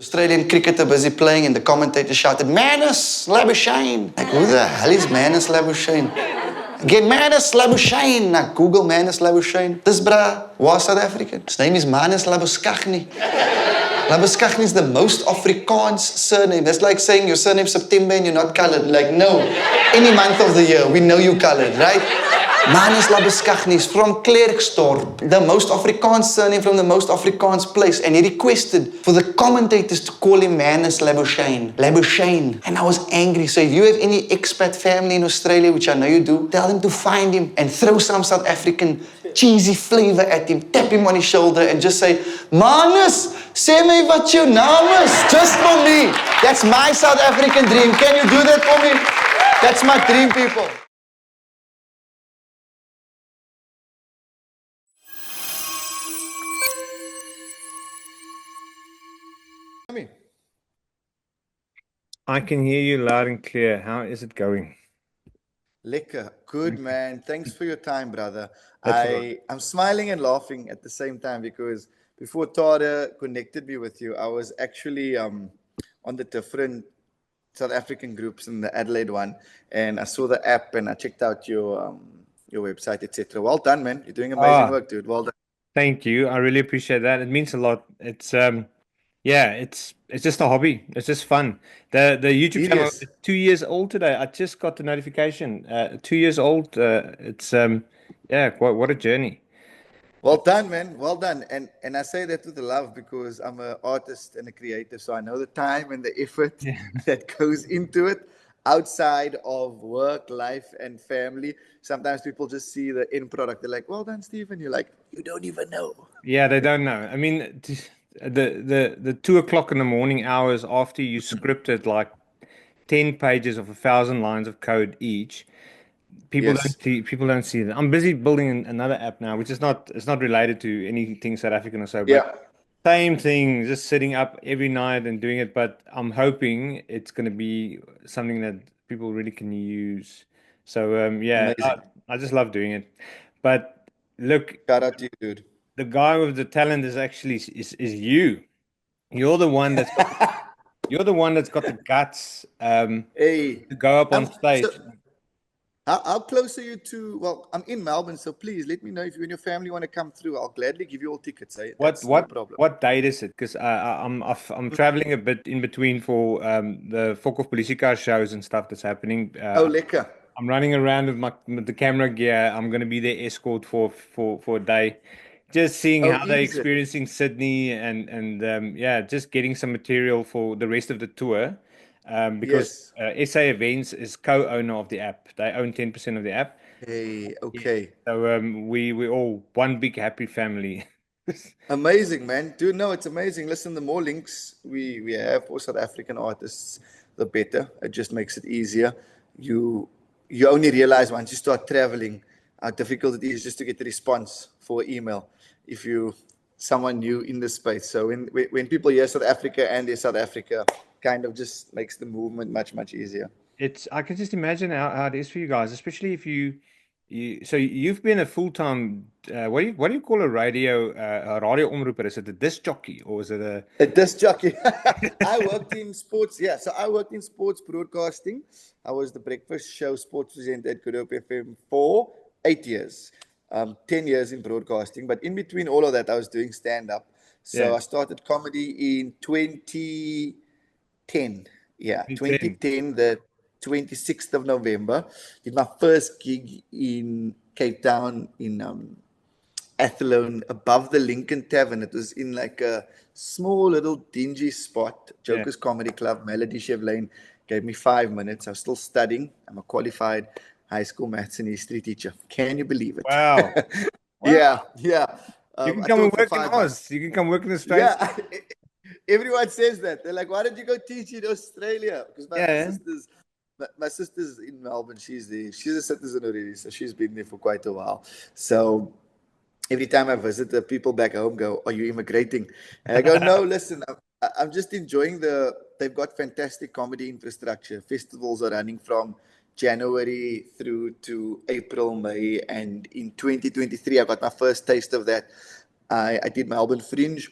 Australian cricketer busy playing and the commentator shouted, Manus Labuschagne. Like, who the hell is Manus Labuschagne? Again, Manus Labuschagne. Now, Google Manus Labuschagne. This bra was South African. His name is Manus Labuschagne. Labuschagne is the most Afrikaans surname. That's like saying your surname September and you're not colored. Like, no, any month of the year, we know you colored, right? Manus Labuschagne is from Klerksdorp, the most Afrikaans surname from the most Afrikaans place. And he requested for the commentators to call him Manus Labuschagne. Labuschagne. And I was angry. So if you have any expat family in Australia, which I know you do, tell them to find him and throw some South African cheesy flavor at him. Tap him on his shoulder and just say, Manus, sê my wat jou naam is. Just for me. That's my South African dream. Can you do that for me? That's my dream, people. I can hear you loud and clear. How is it going? Lekker. Good, man. Thanks for your time, brother. That's I'm smiling and laughing at the same time because before Tara connected me with you, I was actually on the different South African groups in the Adelaide one, and I saw the app and I checked out your website, etc. Well done, man. You're doing amazing work, dude. Well done. Thank you. I really appreciate that. It means a lot. It's yeah, it's just a hobby. It's just fun. The YouTube It channel is. is 2 years old today. I just got the notification. 2 years old. It's yeah, what a journey. Well done, man. Well done. And I say that with the love because I'm an artist and a creative, so I know the time and the effort that goes into it outside of work, life, and family. Sometimes people just see the end product. They're like, well done, Stephen. You're like, you don't even know. Yeah, they don't know. I mean, the 2 o'clock in the morning hours after you scripted like 10 pages of 1,000 lines of code each. People Yes. don't see that. I'm busy building another app now, which is not related to anything South African or so, but Yeah. same thing, just sitting up every night and doing it. But I'm hoping it's going to be something that people really can use. So yeah, Amazing. I just love doing it. But look, Shout out to you, dude. the guy with the talent is actually is you. You're the one that's you're the one that's got the guts Hey. to go up on stage. So how close are you to? Well, I'm in Melbourne, so please let me know if you and your family want to come through. I'll gladly give you all tickets. Eh? That's no problem. What date is it? Because I'm traveling a bit in between for the Fok Police car shows and stuff that's happening. Lekker. I'm running around with the camera gear. I'm going to be their escort for a day, just seeing how they're Easy. experiencing Sydney and yeah, just getting some material for the rest of the tour. Because SA Events is co-owner of the app. They own 10% of the app. Hey, okay. So we're all one big happy family. Amazing, man. Dude, no, it's amazing. Listen, the more links we have for South African artists, the better. It just makes it easier. You only realize once you start traveling how difficult it is just to get the response for email if you someone new in the space. So when people hear South Africa and they're South Africa, kind of just makes the movement much easier. I can just imagine how it is for you guys, especially if so you've been a full-time what do you call a radio omroeper? Is it a disc jockey or is it a disc jockey? I worked in sports. Yeah, so I worked in sports broadcasting. I was the breakfast show sports presenter at Good Hope FM for 8 years. 10 years in broadcasting, but in between all of that, I was doing stand-up. So I started comedy in 2010. Yeah, 2010, the 26th of November. Did my first gig in Cape Town in Athlone above the Lincoln Tavern. It was in like a small little dingy spot. Joker's Comedy Club, Melody Chev Lane. Gave me 5 minutes. I was still studying. I'm a qualified high school maths and history teacher. Can you believe it? Wow. Yeah. You can come and work in Oz. You can come work in Australia. Yeah. Everyone says that. They're like, why did you go teach in Australia? Because my sister's in Melbourne. She's a citizen already, so she's been there for quite a while. So every time I visit, the people back home go, are you immigrating? And I go, no, listen, I'm just enjoying they've got fantastic comedy infrastructure. Festivals are running from January through to April, May. And in 2023, I got my first taste of that. I did Melbourne Fringe.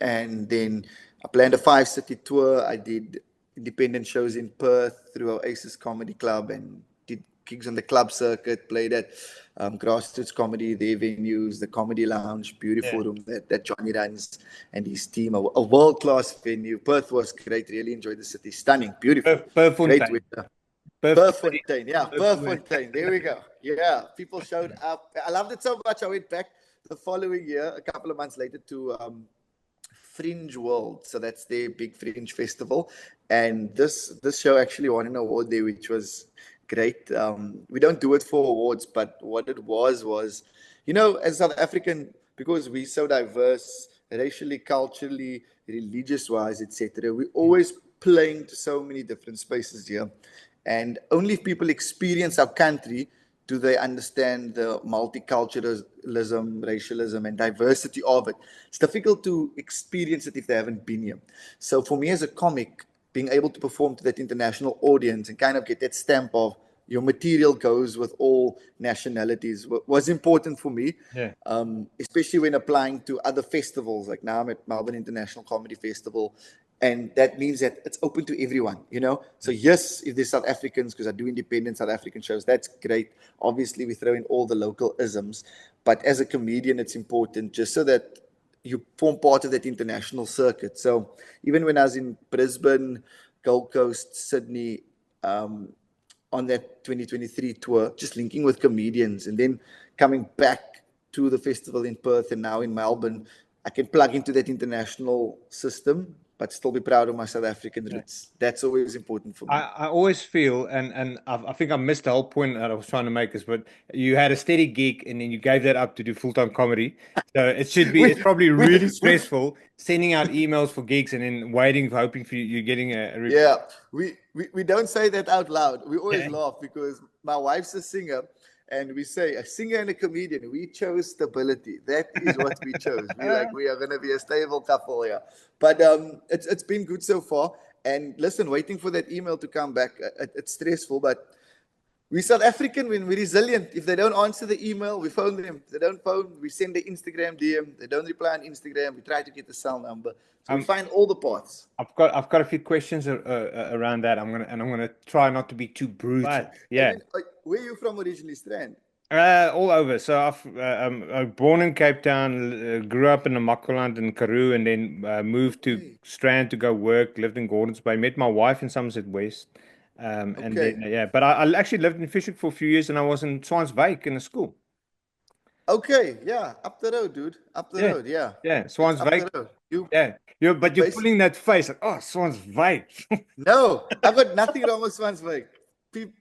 And then I planned a 5-city tour. I did independent shows in Perth through Oasis Comedy Club and did gigs on the club circuit, played at grassroots comedy, their venues, the Comedy Lounge, beautiful room that Johnny runs and his team, a world-class venue. Perth was great, really enjoyed the city, stunning, beautiful, great weather. Perthfontein, yeah, Perthfontein. There we go. Yeah, people showed up. I loved it so much. I went back the following year, a couple of months later, to Fringe World. So that's their big Fringe festival, and this show actually won an award there, which was great. We don't do it for awards, but what it was, you know, as South African, because we're so diverse, racially, culturally, religious-wise, etc., we always playing to so many different spaces here. And only if people experience our country do they understand the multiculturalism, racialism, and diversity of it. It's difficult to experience it if they haven't been here. So for me as a comic, being able to perform to that international audience and kind of get that stamp of your material goes with all nationalities was important for me, especially when applying to other festivals. Like now I'm at Melbourne International Comedy Festival, and that means that it's open to everyone, you know. So yes, if there's South Africans, because I do independent South African shows, that's great. Obviously, we throw in all the local isms, but as a comedian, it's important just so that you form part of that international circuit. So even when I was in Brisbane, Gold Coast, Sydney, on that 2023 tour, just linking with comedians and then coming back to the festival in Perth and now in Melbourne, I can plug into that international system, but still be proud of my South African roots. That's always important for me. I always feel, and I think I missed the whole point that I was trying to make is, but you had a steady gig and then you gave that up to do full-time comedy. So it should be, it's probably really stressful sending out emails for gigs and then waiting, hoping for you getting a reply. Yeah, we don't say that out loud. We always laugh because my wife's a singer. And we say, a singer and a comedian, we chose stability. That is what we chose. We are going to be a stable couple here. But it's been good so far. And listen, waiting for that email to come back, it's stressful. But we're South African, we're resilient. If they don't answer the email, we phone them. If they don't phone, we send the Instagram DM. They don't reply on Instagram, we try to get the cell number. So we find all the paths. I've got a few questions around that. I'm gonna try not to be too brutal. But, yeah. Where are you from originally, Strand? All over. So I'm born in Cape Town, grew up in the Namaqualand in Karoo, and then moved to Strand to go work. Lived in Gordons Bay. Met my wife in Somerset West. And then, but I actually lived in Fischhoek for a few years, and I was in Swanswyk in a school. Okay, yeah, up the road, dude. Up the road, yeah. Yeah, Swanswyk. But you're pulling that face like, oh, Swanswyk. No, I've got nothing wrong with Swanswyk.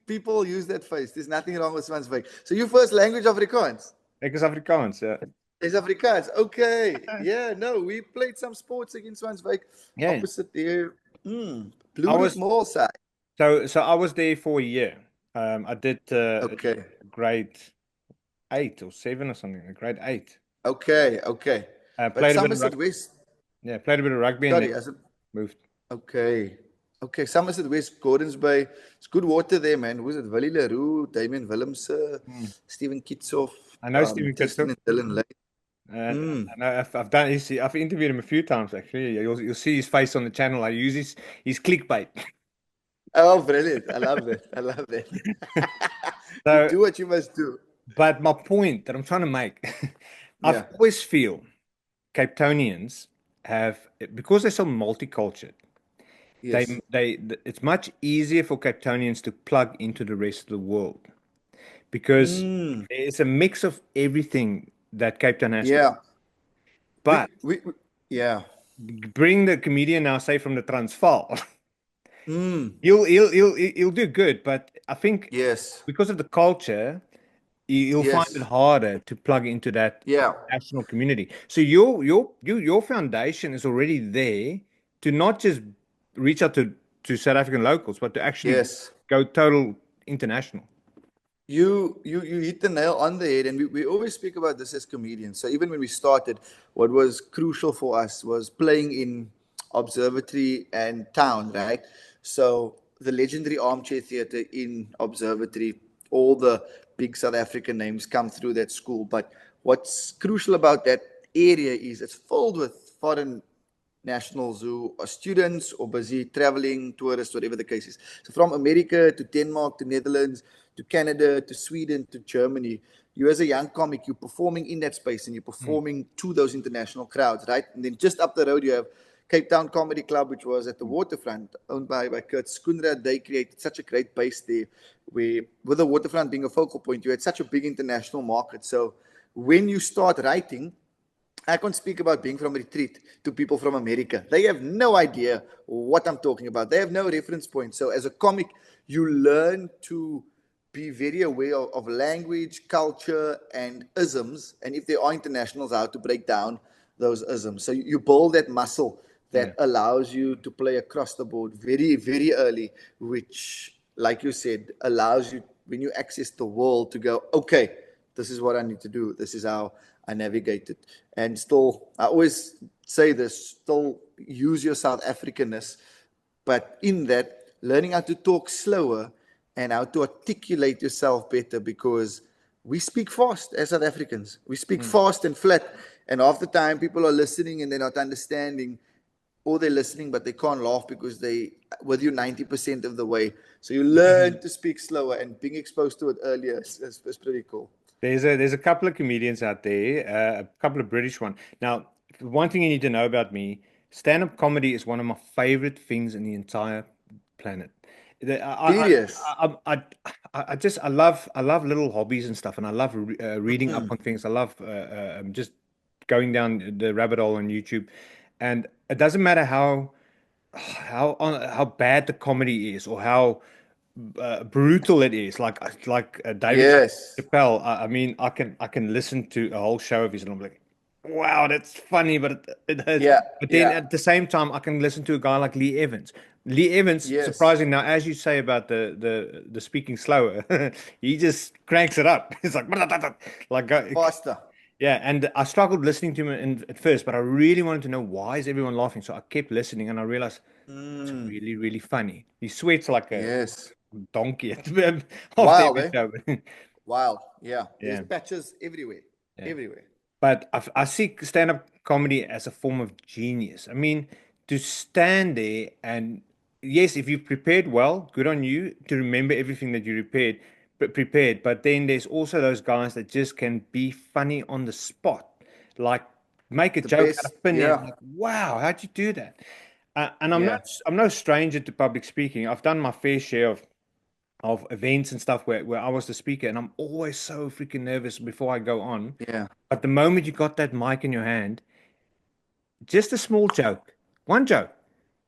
People use that face. There's nothing wrong with Swanswyk. So your first language Afrikaans? Ek is Afrikaans, yeah. It's Afrikaans. Okay. Yeah, no, we played some sports against Swanswyk. Yeah. Opposite there. Blue small side. So I was there for a year. I did grade 8 or 7 or something. Grade 8. Okay. Played Somerset West. Yeah, played a bit of rugby and then moved. Okay, Somerset West, Gordons Bay. It's good water there, man. Who's it? Willie Leroux, Damien Willemse, Stephen Kitsoff. I know Stephen Kitsoff. Dylan Lane. I've interviewed him a few times actually. You'll see his face on the channel. I use his clickbait. Oh, brilliant! I love that. So, you do what you must do. But my point that I'm trying to make, I always feel Cape Townians have, because they're so multicultural, it's much easier for Cape Townians to plug into the rest of the world because it's a mix of everything that Cape Town has. Yeah. But bring the comedian now, say from the Transvaal. He'll do good, but I think because of the culture, you'll find it harder to plug into that national community. So your foundation is already there to not just reach out to South African locals, but to actually go total international. You hit the nail on the head, and we always speak about this as comedians. So even when we started, what was crucial for us was playing in Observatory and Town, right? So the legendary Armchair Theatre in Observatory, all the big South African names come through that school. But what's crucial about that area is it's filled with foreign nationals who are students or busy traveling, tourists, whatever the case is. So from America to Denmark to Netherlands to Canada to Sweden to Germany, you as a young comic, you're performing in that space and you're performing to those international crowds, right? And then just up the road, you have Cape Town Comedy Club, which was at the waterfront, owned by Kurt Skoenraad. They created such a great base there, where with the waterfront being a focal point, you had such a big international market. So when you start writing, I can't speak about being from retreat to people from America. They have no idea what I'm talking about. They have no reference point. So as a comic, you learn to be very aware of language, culture, and isms. And if there are internationals, how to break down those isms. So you build that muscle that allows you to play across the board very, very early, which, like you said, allows you, when you access the world, to go, okay, this is what I need to do. This is how I navigate it. And still, I always say this, still use your South Africanness, but in that, learning how to talk slower and how to articulate yourself better, because we speak fast as South Africans. We speak fast and flat, and half the time people are listening and they're not understanding, or they're listening but they can't laugh because they with you 90% of the way. So you learn to speak slower, and being exposed to it earlier is pretty cool. There's a couple of comedians out there, a couple of British ones. Now, one thing you need to know about me, stand-up comedy is one of my favorite things in the entire planet. Serious? I love little hobbies and stuff, and I love reading up on things. I love just going down the rabbit hole on YouTube, and it doesn't matter how bad the comedy is or how brutal it is. Like David Chappelle. I mean, I can listen to a whole show of his, and I'm like, wow, that's funny, but it hurts. But then at the same time, I can listen to a guy like Lee Evans. Lee Evans, surprising now, as you say about the speaking slower, he just cranks it up. It's like faster. Yeah, and I struggled listening to him at first, but I really wanted to know, why is everyone laughing? So I kept listening, and I realized it's really, really funny. He sweats like a donkey after every show. Wild, yeah. There's patches everywhere, everywhere. But I see stand-up comedy as a form of genius. I mean, to stand there and, yes, if you've prepared well, good on you to remember everything that you prepared. But then there's also those guys that just can be funny on the spot, like make a joke out of thin air. Like, wow, how'd you do that? And I'm no stranger to public speaking. I've done my fair share of events and stuff where I was the speaker, and I'm always so freaking nervous before I go on. Yeah. But the moment you got that mic in your hand, just a small joke, one joke,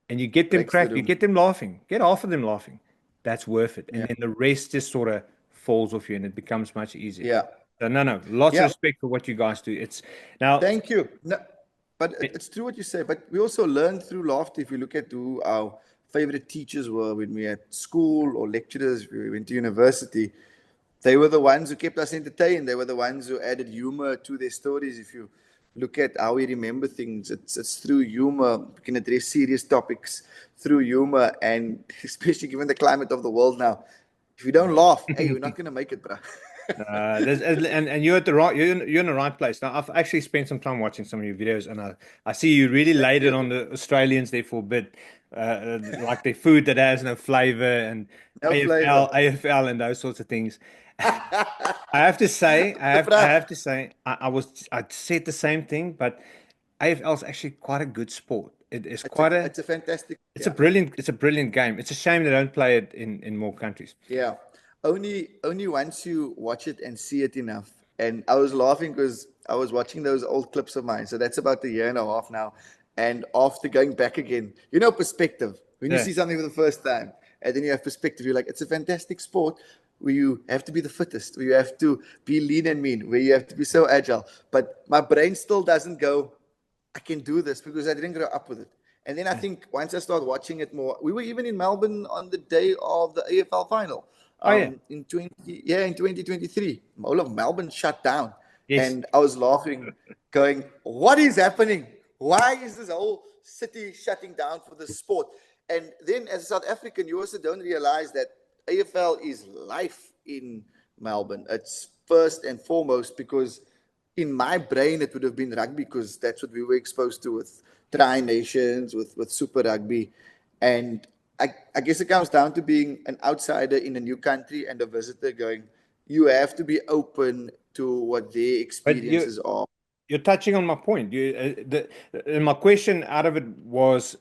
and you get them cracked, you get them laughing, get half of them laughing, that's worth it. And then the rest just sort of falls off you, and it becomes much easier. Yeah. So no, lots of respect for what you guys do. It's now. Thank you. No, but it's true what you say. But we also learn through laughter. If you look at who our favorite teachers were when we at school, or lecturers, we went to university, they were the ones who kept us entertained. They were the ones who added humor to their stories. If you look at how we remember things, it's through humor. We can address serious topics through humor, and especially given the climate of the world now, if you don't laugh, hey, you're not going to make it, bro. And you're at the right, you're in the right place. Now, I've actually spent some time watching some of your videos, and I see you really laid it on the Australians there for a bit, like the food that has no flavor, and AFL and those sorts of things. I have to say, I said the same thing, but AFL is actually quite a good sport. It's a fantastic. It's a brilliant game. It's a shame they don't play it in more countries. Yeah. Only once you watch it and see it enough. And I was laughing because I was watching those old clips of mine. So that's about a year and a half now. And after going back again, perspective. When you see something for the first time, and then you have perspective, you're like, it's a fantastic sport where you have to be the fittest, where you have to be lean and mean, where you have to be so agile. But my brain still doesn't go, I can do this, because I didn't grow up with it. And then I think once I start watching it more, we were even in Melbourne on the day of the AFL final. In 2023, all of Melbourne shut down. And I was laughing, going, what is happening? Why is this whole city shutting down for this sport? And then as a South African, you also don't realize that AFL is life in Melbourne. It's first and foremost, because in my brain, it would have been rugby, because that's what we were exposed to with Tri-Nations, with Super Rugby. And I guess it comes down to being an outsider in a new country and a visitor going, you have to be open to what their experiences are. You're touching on my point. My question out of it was,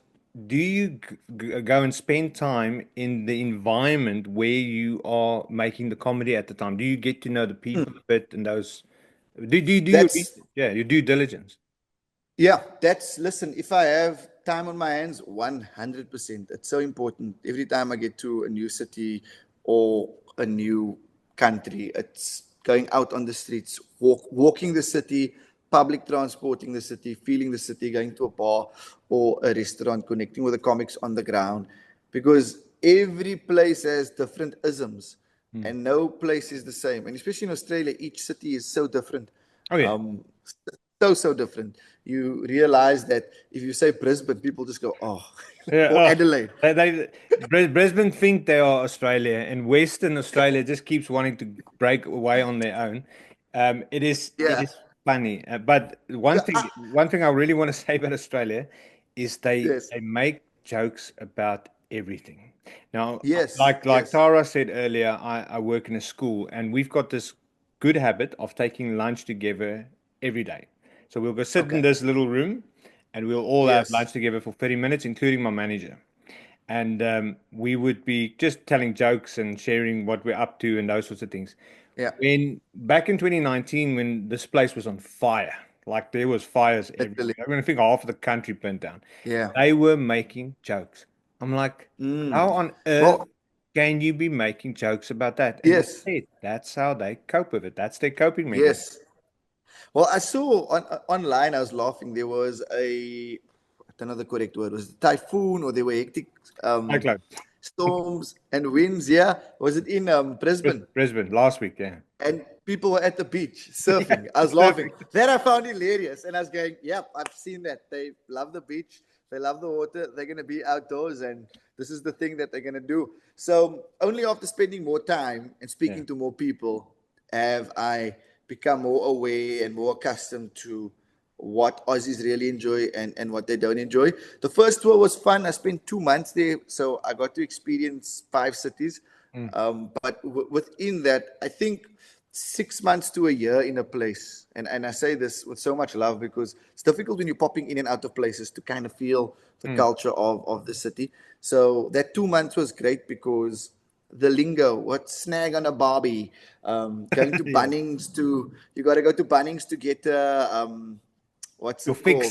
do you go and spend time in the environment where you are making the comedy at the time? Do you get to know the people a bit and those? Do you do your research? Yeah, your due diligence? Yeah, listen, if I have time on my hands, 100%. It's so important. Every time I get to a new city or a new country, it's going out on the streets, walking the city, public transporting the city, feeling the city, going to a bar or a restaurant, connecting with the comics on the ground, because every place has different isms and no place is the same. And especially in Australia, each city is so different. Oh, yeah. So different. You realize that if you say Brisbane, people just go, oh, yeah, or Adelaide. Brisbane think they are Australia, and Western Australia just keeps wanting to break away on their own. It is funny. But one thing I really want to say about Australia is they make jokes about everything. Now, like Tara said earlier, I work in a school, and we've got this good habit of taking lunch together every day. So we'll go sit in this little room and we'll all have lunch together for 30 minutes, including my manager. And we would be just telling jokes and sharing what we're up to and those sorts of things. Yeah. Back in 2019, when this place was on fire, like there was fires everywhere. I'm going to think half of the country burnt down. Yeah. They were making jokes. I'm like, how on earth can you be making jokes about that? And that's how they cope with it. That's their coping mechanism. Yes. Well, I saw online, I was laughing. There was I don't know the correct word. Was it typhoon, or there were hectic storms and winds? Yeah. Was it in Brisbane? Brisbane last week, yeah. And people were at the beach surfing. I was laughing. That I found hilarious. And I was going, yep, I've seen that. They love the beach. They love the water. They're going to be outdoors. And this is the thing that they're going to do. So only after spending more time and speaking to more people have I become more aware and more accustomed to what Aussies really enjoy and what they don't enjoy. The first tour was fun. I spent 2 months there, so I got to experience 5 cities. But within that, I think 6 months to a year in a place, and I say this with so much love because it's difficult when you're popping in and out of places to kind of feel the culture of the city. So that 2 months was great because the lingo, what snag on a Barbie, going to Bunnings you got to go to Bunnings to get what's it called?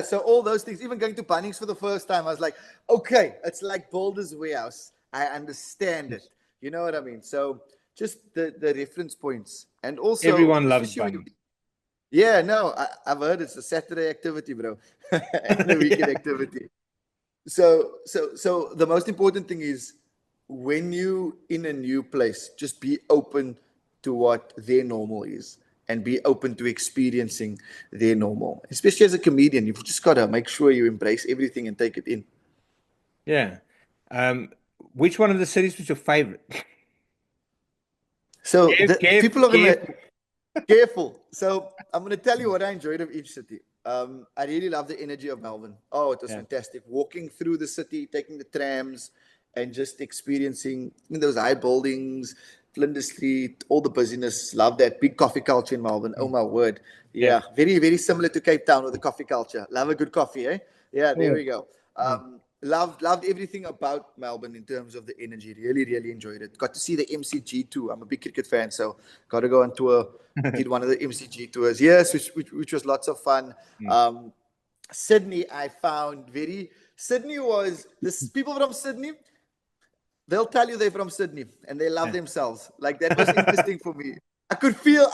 So all those things, even going to Bunnings for the first time, I was like, okay, it's like Boulder's Warehouse. I understand it. You know what I mean? So just the reference points, and also everyone loves Bunnings. Yeah, no, I've heard it's a Saturday activity, bro, and a weekend activity. So the most important thing is when you in a new place, just be open to what their normal is and be open to experiencing their normal. Especially as a comedian, you've just got to make sure you embrace everything and take it in. Yeah. Which one of the cities was your favorite? So people are going to careful. So I'm going to tell you what I enjoyed of each city. I really love the energy of Melbourne. Oh, it was fantastic. Walking through the city, taking the trams, and just experiencing those high buildings, Flinders Street, all the busyness. Love that big coffee culture in Melbourne. Oh my word. Yeah. Very, very similar to Cape Town with the coffee culture. Love a good coffee, eh? Yeah, there we go. Loved everything about Melbourne in terms of the energy. Really, really enjoyed it. Got to see the MCG too. I'm a big cricket fan, so got to go on tour. Did one of the MCG tours. Yes, which was lots of fun. Sydney, I found Sydney was this people from Sydney. They'll tell you they're from Sydney and they love themselves. Like that was interesting for me. I could feel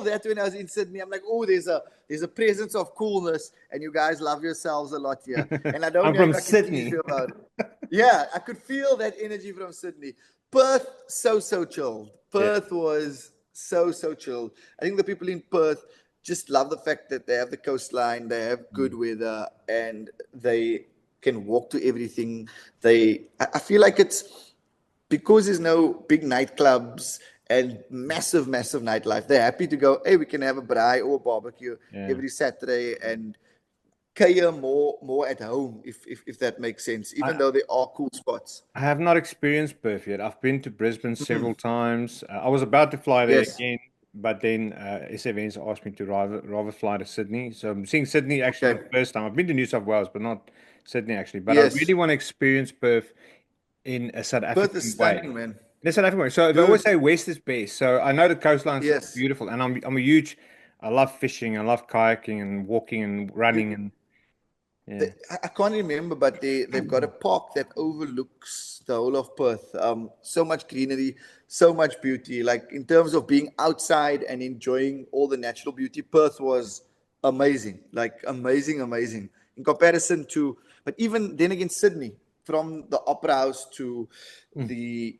that when I was in Sydney. I'm like, oh, there's a presence of coolness, and you guys love yourselves a lot here. And I don't I'm know from if I can Sydney. tease you about it. Yeah, I could feel that energy from Sydney. Perth, so chilled. Perth was so chilled. I think the people in Perth just love the fact that they have the coastline, they have good weather, and they can walk to everything. I feel like it's because there's no big nightclubs and massive nightlife. They're happy to go, hey, we can have a braai or a barbecue every Saturday and cater more at home, if that makes sense, even though there are cool spots. I have not experienced Perth yet. I've been to Brisbane several times. I was about to fly there again, but then S Events asked me to rather fly to Sydney. So I'm seeing Sydney actually for the first time. I've been to New South Wales, but not Sydney actually. But I really want to experience Perth in a South African Perth is way. stunning, man. In a South African way. So they always say West is best. So I know the coastline is beautiful, and I'm a huge. I love fishing. I love kayaking and walking and running and. Yeah. I can't remember, but they've got a park that overlooks the whole of Perth. So much greenery, so much beauty. Like in terms of being outside and enjoying all the natural beauty, Perth was amazing. Like amazing in comparison to. But even then again, Sydney, from the Opera House to the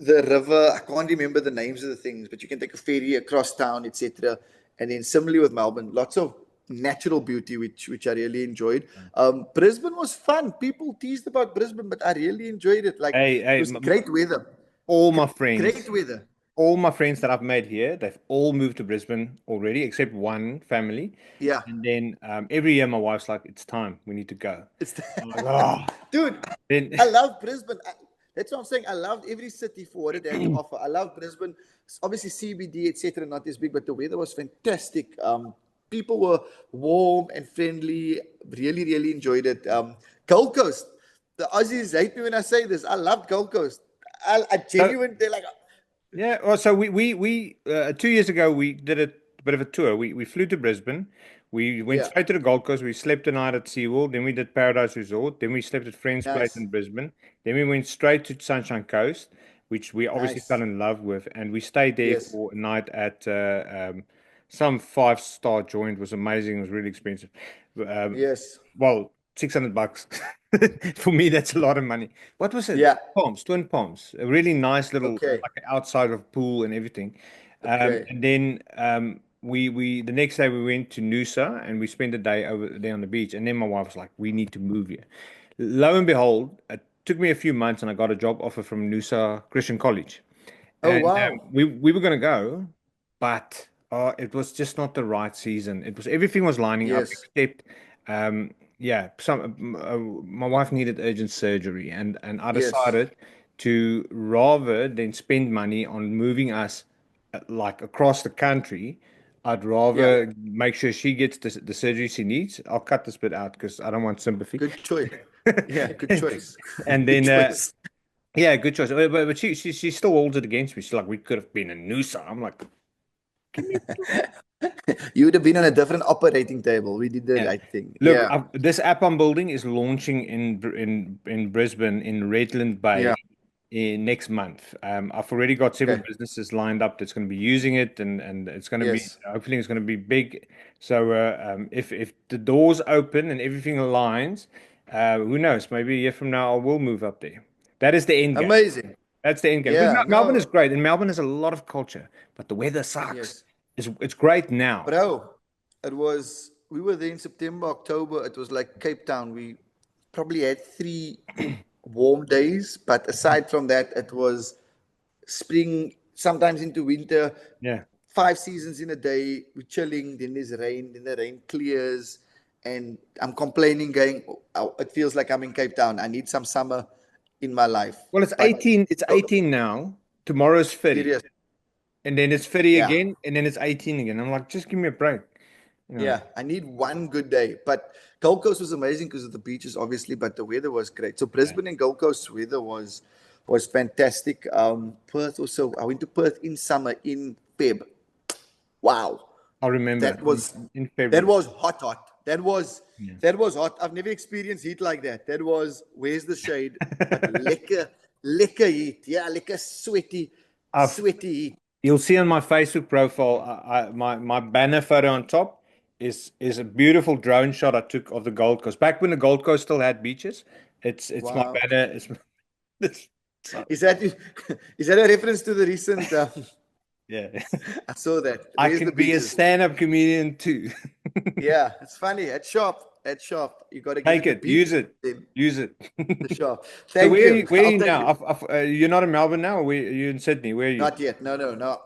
river. I can't remember the names of the things, but you can take a ferry across town, etc. And then similarly with Melbourne, lots of natural beauty, which I really enjoyed. Brisbane was fun. People teased about Brisbane, but I really enjoyed it. Like it was great weather. All my friends, great weather. All my friends that I've made here, they've all moved to Brisbane already, except one family. Yeah. And then every year, my wife's like, "It's time. We need to go." I'm like, oh. Dude, I love Brisbane. That's what I'm saying. I loved every city for what it had to offer. I love Brisbane. Obviously, CBD, etc., not as big, but the weather was fantastic. People were warm and friendly. Really enjoyed it. Gold Coast. The Aussies hate me when I say this. I loved Gold Coast. I genuinely, they're like... Yeah. Well, so we 2 years ago, we did a bit of a tour. We flew to Brisbane. We went straight to the Gold Coast. We slept a night at SeaWorld. Then we did Paradise Resort. Then we slept at Friend's Place in Brisbane. Then we went straight to Sunshine Coast, which we obviously fell in love with. And we stayed there for a night at some 5-star joint. It was amazing. It was really expensive. Well, $600 for me. That's a lot of money. What was it? Twin Palms. A really nice little like outside of pool and everything. And then we the next day we went to Noosa and we spent a day over there on the beach. And then my wife was like, "We need to move here." Lo and behold, it took me a few months and I got a job offer from Noosa Christian College. And, we were going to go, but it was just not the right season. Everything was lining up except my wife needed urgent surgery, and I decided to, rather than spend money on moving us like across the country, I'd rather make sure she gets the surgery she needs. I'll cut this bit out because I don't want sympathy. Good choice. Yeah, good choice. And then good choice. But she still holds it against me. She's like, "We could have been in Noosa." I'm like, you would have been on a different operating table. We did the right thing. Look, this app I'm building is launching in Brisbane in Redland Bay next month. I've already got several businesses lined up that's going to be using it, and it's going to be, hopefully it's going to be big. So if the doors open and everything aligns, who knows? Maybe a year from now I will move up there. That is the end game. Amazing. That's the end game. Yeah, Melbourne is great, and Melbourne has a lot of culture, but the weather sucks. It's great now. Bro, we were there in September, October. It was like Cape Town. We probably had 3 warm days, but aside from that, it was spring, sometimes into winter. 5 seasons in a day. We're chilling, then there's rain, then the rain clears, and I'm complaining, going, "Oh, it feels like I'm in Cape Town. I need some summer in my life." Well, it's 18. It's 18 now. Tomorrow's 30. Serious. And then it's 30 again, and then it's 18 again. I'm like, just give me a break. You know? Yeah, I need one good day. But Gold Coast was amazing because of the beaches, obviously, but the weather was great. So Brisbane and Gold Coast weather was fantastic. Perth also. I went to Perth in summer in Feb. Wow. I remember that was in February. That was hot. That was hot. I've never experienced heat like that. That was, where's the shade? lekker heat. Yeah, lekker sweaty heat. You'll see on my Facebook profile, my banner photo on top is a beautiful drone shot I took of the Gold Coast. Back when the Gold Coast still had beaches. It's my banner. Is that a reference to the recent... I saw that. I can be a stand-up comedian too. Yeah, it's funny. At shop. You got to take it. Use it. The shop. Thank you. Where are you now? You're not in Melbourne now, or are you in Sydney? Where are you? Not yet. No.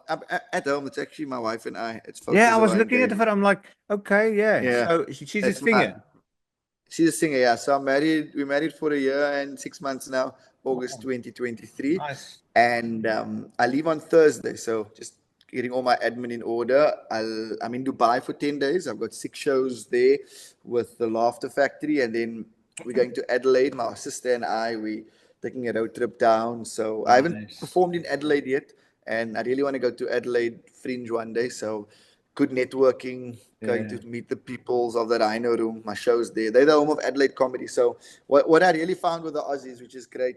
I'm at home. It's actually my wife and I. It's I was looking at the photo. I'm like, okay, yeah. So she's his finger. She's a singer, yeah. So I'm married. We're married for a year and 6 months now, August 2023. Nice. And I leave on Thursday. So just getting all my admin in order. I'm in Dubai for 10 days. I've got 6 shows there with the Laughter Factory. And then we're going to Adelaide. My sister and we taking a road trip down. So I haven't performed in Adelaide yet. And I really want to go to Adelaide Fringe one day. So good networking, going to meet the peoples of the Rhino Room. My show's there. They're the home of Adelaide comedy. So what I really found with the Aussies, which is great,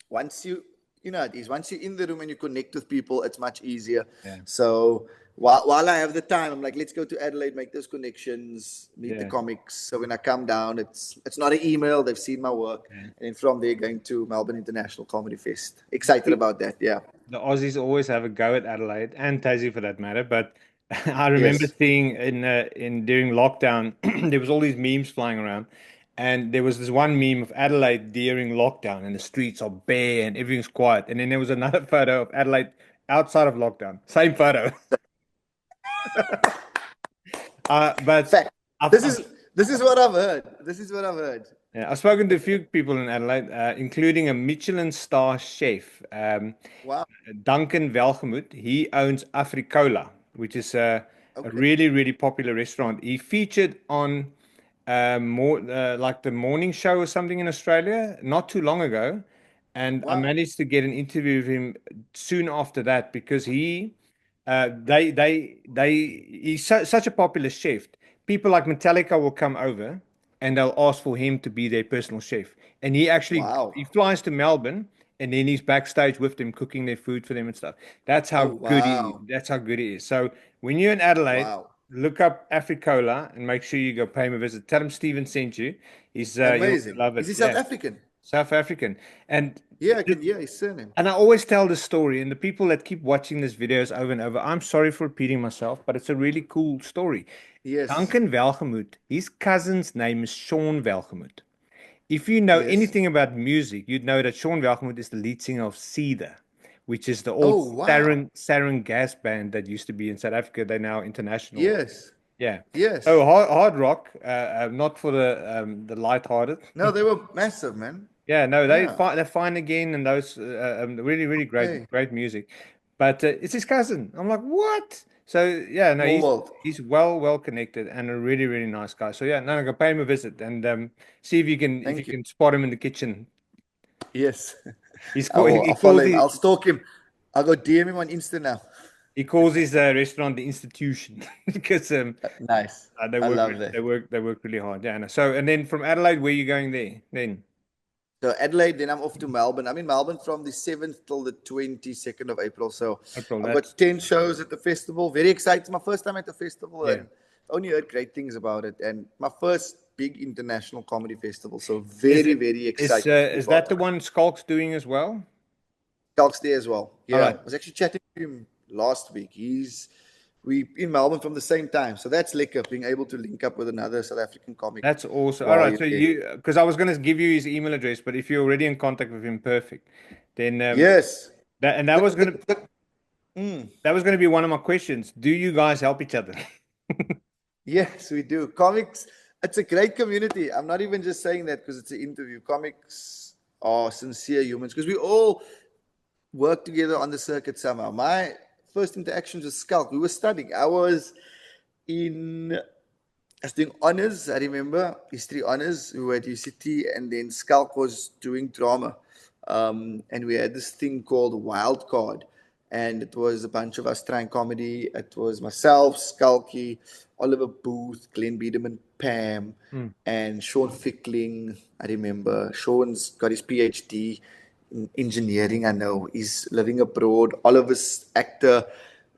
once you're in the room and you connect with people, it's much easier. Yeah. So while I have the time, I'm like, let's go to Adelaide, make those connections, meet the comics. So when I come down, it's not an email. They've seen my work. Yeah. And then from there, going to Melbourne International Comedy Fest. Excited about that, yeah. The Aussies always have a go at Adelaide and Tassie for that matter. But I remember seeing in during lockdown, there was all these memes flying around. And there was this one meme of Adelaide during lockdown, and the streets are bare and everything's quiet. And then there was another photo of Adelaide outside of lockdown. Same photo. But fact. This is what I've heard. This is what I've heard. Yeah, I've spoken to a few people in Adelaide, including a Michelin star chef, wow. Duncan Welgemoot. He owns Africola, which is a really, really popular restaurant. He featured on like the morning show or something in Australia not too long ago, and I managed to get an interview with him soon after that because he's such a popular chef. People like Metallica will come over and they'll ask for him to be their personal chef. And he actually he flies to Melbourne and then he's backstage with them cooking their food for them and stuff. That's how good he is. So when you're in Adelaide, look up Africola and make sure you go pay him a visit. Tell him Steven sent you. He's amazing. Love it. Is he South African? South African. And his surname. And I always tell this story, and the people that keep watching these videos over and over, I'm sorry for repeating myself, but it's a really cool story. Yes. Duncan Welgemoot, his cousin's name is Sean Welgemoot. If you know anything about music, you'd know that Sean Welgemoot is the lead singer of Cedar, which is the old Sarin gas band that used to be in South Africa. They're now international. Yes. Yeah. Yes. So hard rock, not for the lighthearted. No, they were massive, man. Yeah, no, they're fine again, and those really, really great music. But it's his cousin. I'm like, what? So yeah, no, he's well connected and a really, really nice guy. So yeah, no, go pay him a visit and see if you can spot him in the kitchen. Yes, I'll follow him. I'll stalk him. I'll go DM him on Insta now. He calls his restaurant the Institution because nice. They work really hard. Yeah, no. So and then from Adelaide, where are you going there then? So Adelaide, then I'm off to Melbourne. I'm in Melbourne from the 7th till the 22nd of April. So I've got 10 shows at the festival. Very excited. It's my first time at the festival and only heard great things about it. And my first big international comedy festival. So very excited. Is that the one Skulk's doing as well? Skulk's there as well. Yeah. I was actually chatting to him last week. We in Melbourne from the same time. So that's Lekker, being able to link up with another South African comic. That's awesome. All right. So because I was going to give you his email address, but if you're already in contact with him, perfect. Then yes. That was going to be one of my questions. Do you guys help each other? Yes, we do. Comics, it's a great community. I'm not even just saying that because it's an interview. Comics are sincere humans because we all work together on the circuit somehow. My first interactions with Skulk, we were studying. I was doing honors. I remember history honors. We were at UCT, and then Skulk was doing drama. And we had this thing called Wild Card, and it was a bunch of us trying comedy. It was myself, Skulky, Oliver Booth, Glenn Biederman, Pam, and Sean Fickling. I remember Sean's got his PhD in engineering. I know he's living abroad. Oliver's actor.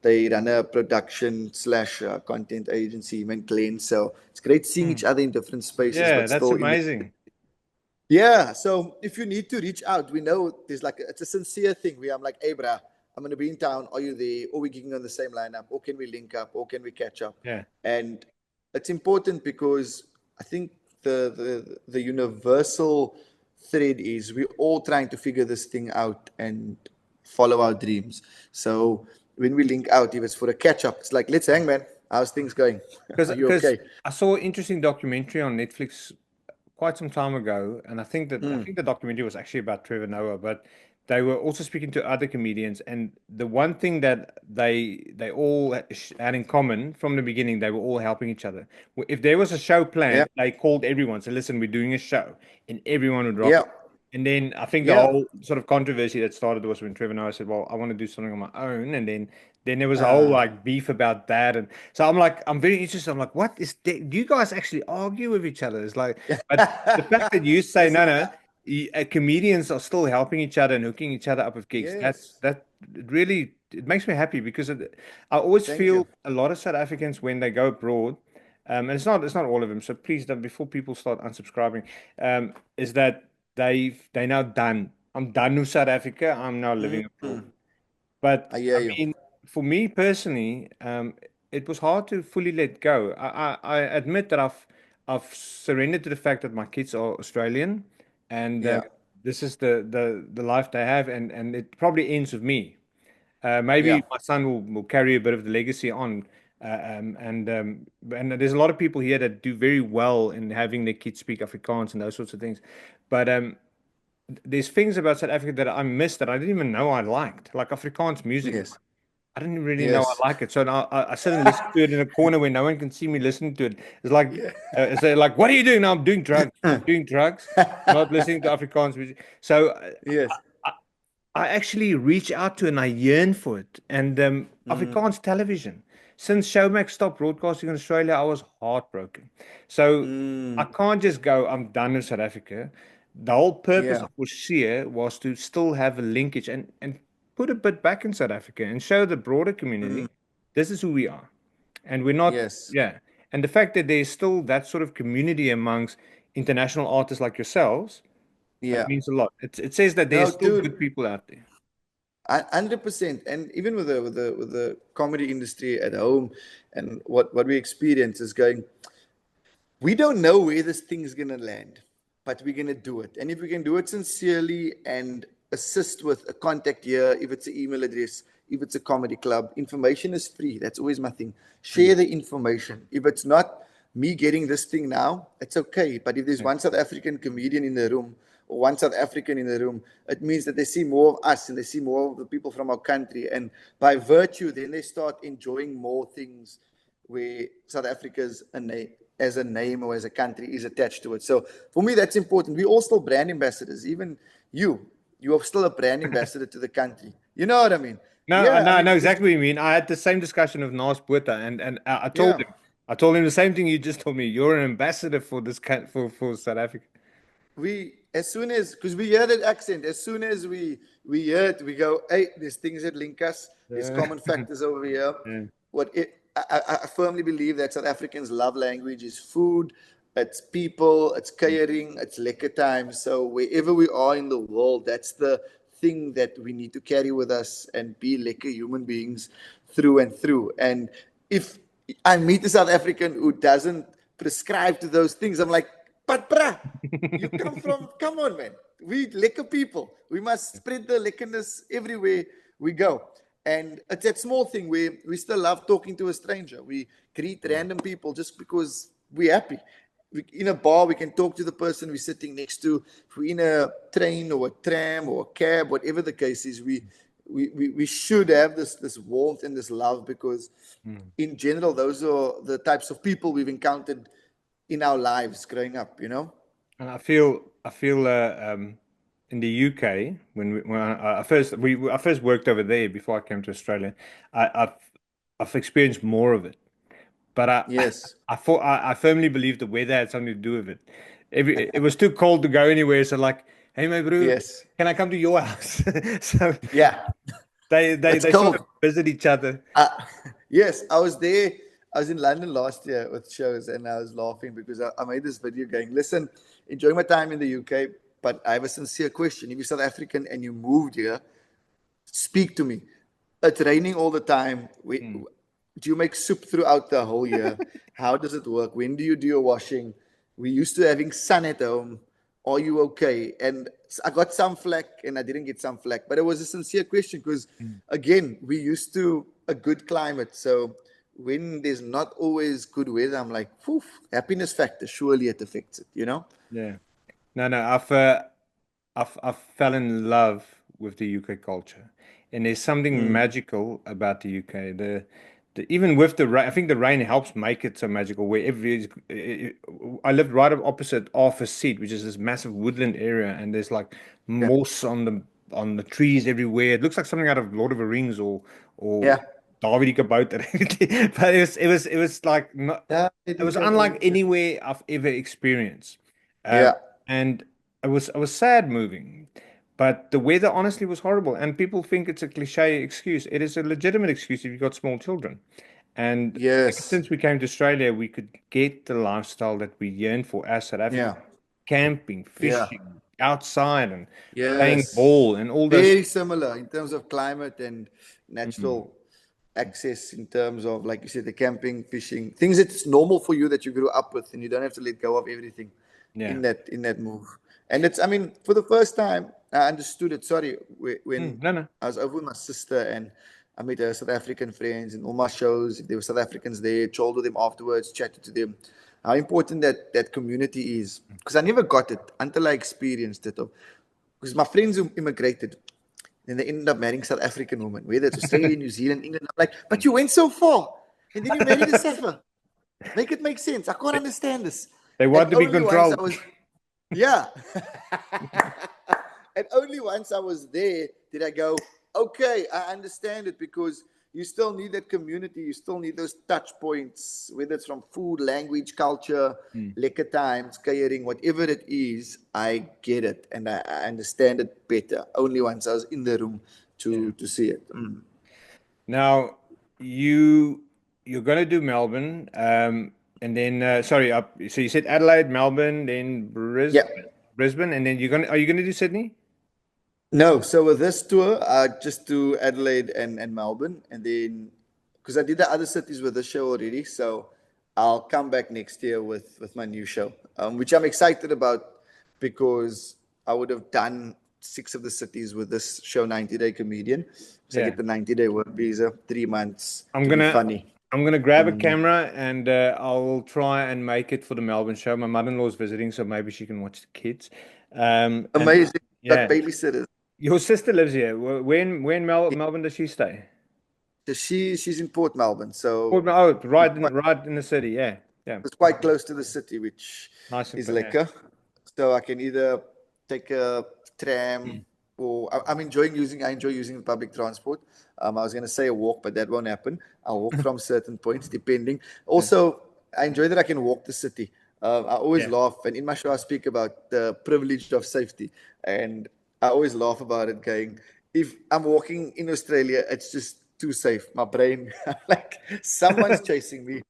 They run a production / content agency, him and Glenn. So it's great seeing each other in different spaces. Yeah, that's amazing. Yeah. So if you need to reach out, we know there's it's a sincere thing where I'm like, hey, brah, I'm going to be in town. Are you there? Or we're gigging on the same lineup? Or can we link up? Or can we catch up? Yeah. And it's important because I think the universal thread is we're all trying to figure this thing out and follow our dreams. So when we link out, if it's for a catch up, it's like, let's hang, man. How's things going? Because Are you okay? I saw an interesting documentary on Netflix quite some time ago, and I think the documentary was actually about Trevor Noah, but they were also speaking to other comedians, and the one thing that they all had in common from the beginning, they were all helping each other. If there was a show planned, they called everyone, said, "Listen, we're doing a show," and everyone would rock. Yeah. And then I think the whole sort of controversy that started was when Trevor Noah said, "Well, I want to do something on my own," and then there was a whole like beef about that, and so I'm very interested. I'm like, what is that? Do you guys actually argue with each other? It's like, but the fact that you say no, comedians are still helping each other and hooking each other up with gigs. Yes. That really it makes me happy because I always feel a lot of South Africans when they go abroad. And it's not all of them. So please don't, before people start unsubscribing, is that they now done. I'm done with South Africa. I'm now living abroad. But I hear you. mean, for me personally, it was hard to fully let go. I admit that I've surrendered to the fact that my kids are Australian, and this is the life they have, and it probably ends with me. Maybe my son will carry a bit of the legacy on. And there's a lot of people here that do very well in having their kids speak Afrikaans and those sorts of things. But there's things about South Africa that I missed that I didn't even know I liked, like Afrikaans music. Yes. I didn't really know I like it. So now I sit and listen to it in a corner where no one can see me listening to it. It's like, like, what are you doing now? I'm doing drugs. I'm doing drugs, not listening to Afrikaans music. So I actually reach out to and I yearn for it. And Afrikaans television. Since Showmax stopped broadcasting in Australia, I was heartbroken. So I can't just go, I'm done in South Africa. The whole purpose of Oorsee was to still have a linkage and put a bit back in South Africa and show the broader community this is who we are. And we're not, And the fact that there's still that sort of community amongst international artists like yourselves, that means a lot. It says that there's still good people out there. 100%. And even with the comedy industry at home and what we experience is going, we don't know where this thing is going to land, but we're going to do it. And if we can do it sincerely and assist with a contact here, if it's an email address, if it's a comedy club, information is free. That's always my thing. Share the information. If it's not me getting this thing now, it's okay. But if there's one South African comedian in the room or one South African in the room, it means that they see more of us and they see more of the people from our country. And by virtue, then they start enjoying more things where South Africa's as a name or as a country is attached to it. So for me, that's important. We're all still brand ambassadors. Even you are still a brand ambassador to the country. You know what I mean? No, I know exactly what you mean. I had the same discussion with Nas Botha, and I told him the same thing you just told me. You're an ambassador for this for South Africa. Because we hear that accent, as soon as we hear it, we go, hey, there's things that link us. There's common factors over here. I firmly believe that South Africans' love language is food, it's people, it's catering, it's lekker time. So wherever we are in the world, that's the thing that we need to carry with us and be lekker human beings through and through. And if I meet a South African who doesn't prescribe to those things, I'm like, but bruh, you come on, man. We lekker people. We must spread the lekkerness everywhere we go. And it's that small thing where we still love talking to a stranger. We greet random people just because we're happy. In a bar, we can talk to the person we're sitting next to. If we're in a train or a tram or a cab, whatever the case is, we should have this warmth and this love because in general, those are the types of people we've encountered in our lives growing up, you know? And I feel in the UK, when I first worked over there before I came to Australia, I've experienced more of it. But I firmly believe the weather had something to do with it. It was too cold to go anywhere, so like, hey, my bro, can I come to your house? So they sort of visit each other. Yes, I was there. I was in London last year with shows, and I was laughing because I made this video going, listen, enjoying my time in the UK, but I have a sincere question. If you're South African and you moved here, speak to me. It's raining all the time. Do you make soup throughout the whole year? How does it work? When do you do your washing? We used to having sun at home. Are you okay? And I got some flack and I didn't get some flack, but it was a sincere question because again, we used to a good climate. So when there's not always good weather, I'm like, poof, happiness factor, surely it affects it, you know? Yeah. No, I've fell in love with the UK culture, and there's something magical about the UK. Even with the rain, I think the rain helps make it so magical. I lived right opposite Arthur Seat, which is this massive woodland area, and there's like Yeah. moss on the trees everywhere. It looks like something out of Lord of the Rings or Yeah. David Kabouter. But it was like not, Yeah, it was unlike anywhere I've ever experienced. Yeah. And I was sad moving, but the weather honestly was horrible. And people think it's a cliche excuse. It is a legitimate excuse if you've got small children. And ever Yes. since we came to Australia, we could get the lifestyle that we yearn for as South Africans. Yeah. Camping, Yeah. fishing, outside and playing Yes. ball and all those. Very similar in terms of climate and natural access in terms of, like you said, the camping, fishing, things that's normal for you that you grew up with, and you don't have to let go of everything in that move. And it's, I mean, for the first time, I understood it. Sorry, when No. I was over with my sister and I met her South African friends and all my shows, there were South Africans there, chilled with them afterwards, chatted to them. How important that community is. Because I never got it until I experienced it. Because my friends who immigrated, and they ended up marrying South African women, whether it's Australia, New Zealand, England. I'm like, but you went so far, and then you married a Safa. Make it make sense. I can't understand this. They want to be controlled. Yeah. And only once I was there did I go, okay, I understand it, because you still need that community. You still need those touch points, whether it's from food, language, culture, lekker times, catering, whatever it is. I get it, and I understand it better. Only once I was in the room to see it. Now, you're going to do Melbourne, and then so you said Adelaide, Melbourne, then Brisbane, and then are you going to do Sydney? No, so with this tour, I just do Adelaide and Melbourne, and then because I did the other cities with the show already, so I'll come back next year with my new show, which I'm excited about, because I would have done 6 of the cities with this show, 90-Day Comedian. So I get the 90-day work visa, 3 months. I'm gonna grab a camera and I'll try and make it for the Melbourne show. My mother-in-law's visiting, so maybe she can watch the kids. Amazing. Got babysitters. Your sister lives here. Where in Melbourne does she stay? So she's in Port Melbourne. So right in the city. Yeah. It's quite close to the city, which is Lekker. So I can either take a tram or I enjoy using the public transport. I was going to say a walk, but that won't happen. I'll walk from certain points depending. Also, I enjoy that I can walk the city. I always laugh, and in my show I speak about the privilege of safety, and I always laugh about it, going, if I'm walking in Australia, it's just too safe. My brain, like, someone's chasing me.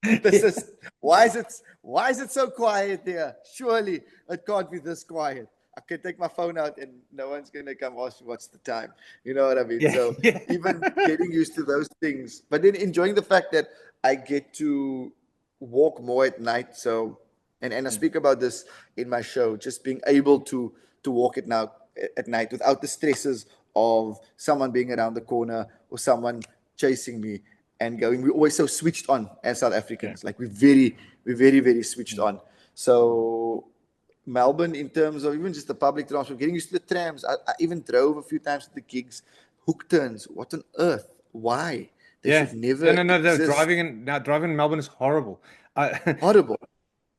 Why is it so quiet there? Surely it can't be this quiet. I can take my phone out and no one's going to come ask me what's the time. You know what I mean? So even getting used to those things, but then enjoying the fact that I get to walk more at night. So, and I speak about this in my show, just being able to walk at night without the stresses of someone being around the corner or someone chasing me and going. We're always so switched on as South Africans. Like we're very, very switched on. So Melbourne, in terms of even just the public transport, getting used to the trams. I even drove a few times to the gigs. Hook turns. What on earth? Why? They should never. No. Driving in Melbourne is horrible. Horrible,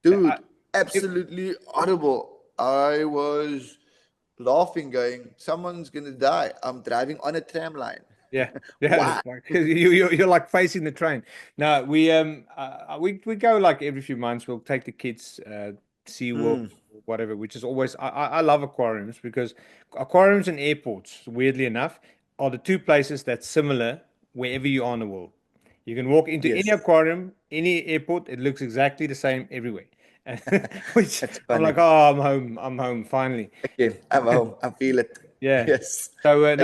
dude. Absolutely horrible. I was laughing, going, someone's gonna die. I'm driving on a tram line. Yeah. You're like facing the train. No, we go like every few months. We'll take the kids SeaWorld, whatever, which is always I love aquariums, because aquariums and airports, weirdly enough, are the two places that's similar wherever you are in the world. You can walk into any aquarium, any airport, it looks exactly the same everywhere. Which I'm like, oh, I'm home finally. Okay, I'm home. I feel it. Yeah. Yes. So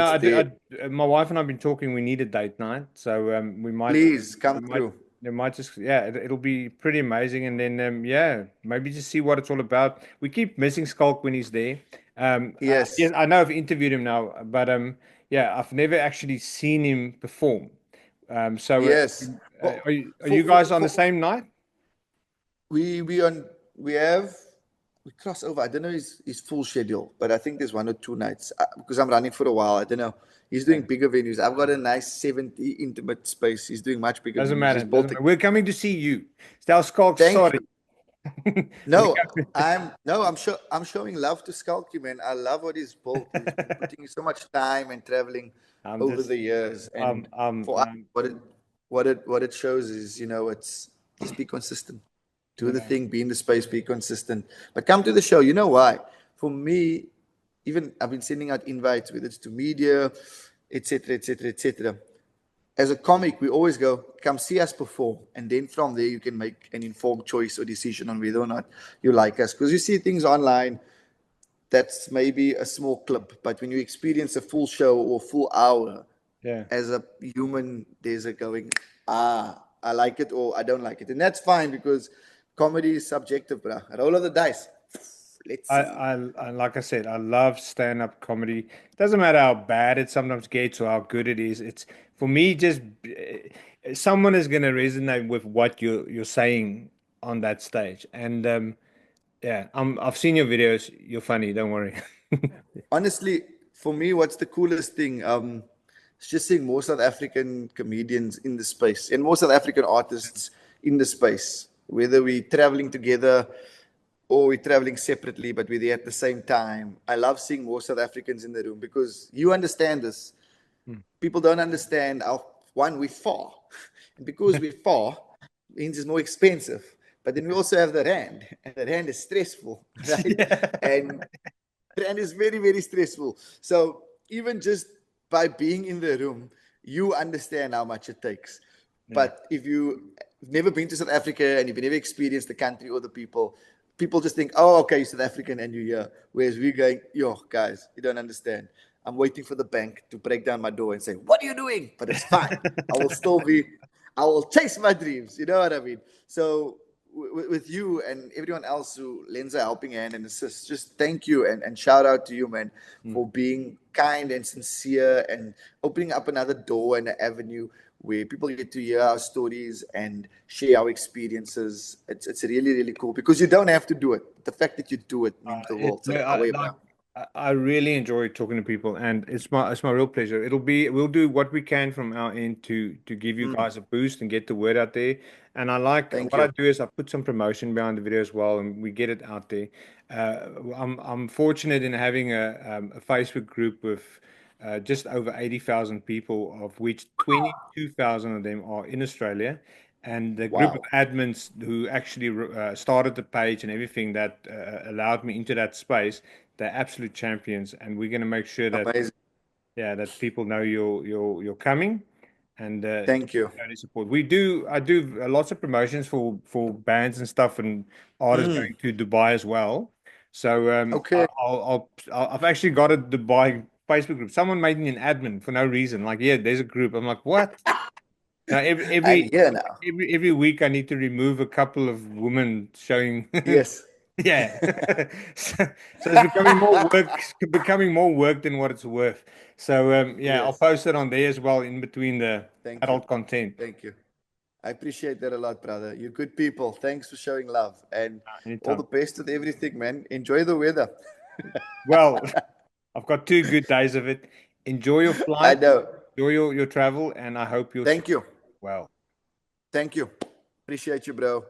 my wife and I've been talking. We need a date night, so we might come through. They might just it'll be pretty amazing, and then maybe just see what it's all about. We keep missing Skulk when he's there. Yes. I know I've interviewed him now, but I've never actually seen him perform. So yes. are you guys on the same night? We cross over. I don't know his full schedule, but I think there's 1 or 2 nights because I'm running for a while. I don't know. He's doing bigger venues. I've got a nice 70 intimate space. He's doing much bigger Doesn't venues. matter. He's built We're coming to see you. Tell Skulk Thank sorry. No, I'm showing love to Skulky, man. I love what he's built. He's been putting so much time and traveling over the years. And for us, what it shows is, it's just be consistent. Do the thing, be in the space, be consistent. But come to the show. You know why? For me, even I've been sending out invites, whether it's to media, etc., etc., etc. As a comic, we always go, come see us perform. And then from there, you can make an informed choice or decision on whether or not you like us. Because you see things online, that's maybe a small clip. But when you experience a full show or full hour, as a human, there's a going, I like it or I don't like it. And that's fine because comedy is subjective, bro. Roll of the dice. Let's see. I like I said, I love stand-up comedy. Doesn't matter how bad it sometimes gets or how good it is. It's for me, just someone is going to resonate with what you're saying on that stage. And yeah, I've seen your videos. You're funny. Don't worry. Honestly, for me, what's the coolest thing? It's just seeing more South African comedians in the space and more South African artists in the space, whether we're traveling together or we're traveling separately, but we're there at the same time. I love seeing more South Africans in the room because you understand this. People don't understand we're far. And because we're far, means it's more expensive. But then we also have the rand, and the rand is stressful, right? And rand is very, very stressful. So even just by being in the room, you understand how much it takes. But if you've never been to South Africa and you've never experienced the country or the people just think, oh, okay, you're South African and you're here. Whereas we're going, yo, guys, you don't understand. I'm waiting for the bank to break down my door and say, what are you doing? But it's fine. I will chase my dreams. You know what I mean? So with you and everyone else who lends a helping hand and assists, just thank you and shout out to you, man, for being kind and sincere and opening up another door and an avenue where people get to hear our stories and share our experiences. It's really, really cool because you don't have to do it. The fact that you do it means the world. So I really enjoy talking to people, and it's my real pleasure. We'll do what we can from our end to give you guys a boost and get the word out there. And I like what I do is I put some promotion behind the video as well, and we get it out there. I'm fortunate in having a Facebook group with just over 80,000 people, of which 22,000 of them are in Australia. And the group of admins who actually started the page and everything that allowed me into that space, they're absolute champions. And we're going to make sure that that people know you're coming. And thank you. Support. I do lots of promotions for bands and stuff and artists going to Dubai as well. So I've actually got a Dubai Facebook group. Someone made me an admin for no reason. Like, there's a group. I'm like, what? Now, every week I need to remove a couple of women showing. Yes. So it's becoming more work than what it's worth. So I'll post it on there as well in between the adult content. Thank you. I appreciate that a lot, brother. You're good people. Thanks for showing love and all the best with everything, man. Enjoy the weather. Well, I've got 2 good days of it. Enjoy your flight. I know. Enjoy your travel, and I hope you'll. Thank you. Well. Thank you. Appreciate you, bro.